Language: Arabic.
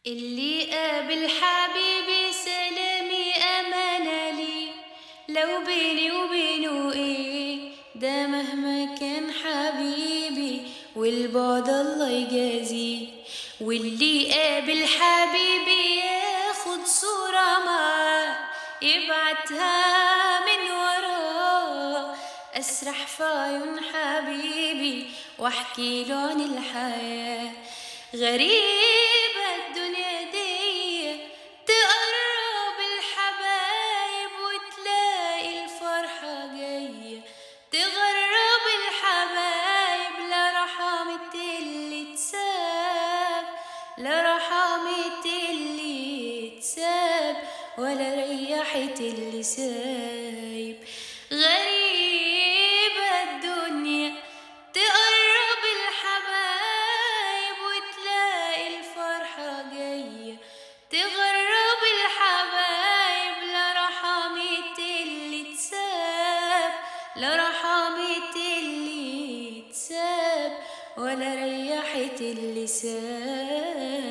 اللي قابل حبيبي سلامي أمانة لي، لو بيني وبينه ايه ده مهما كان حبيبي، والبعد الله يجازيه. واللي قابل حبيبي ياخد صورة معاه، يبعتها من وراه، أسرح في عيون حبيبي واحكي له عن الحياة. غريبة الدنيا دي، تقرب الحبايب وتلاقي الفرحة جاية، تغرب الحبايب لا رحمت اللي تساب، لا رحمت اللي تساب، ولا ريحت اللي سايب. غريبة الدنيا، تقرب الحبايب وتلاقي الفرحة جاية، تغرب الحبايب لا رحمت اللي تساب، لا رحمت اللي تساب، ولا ريحت اللي ساب.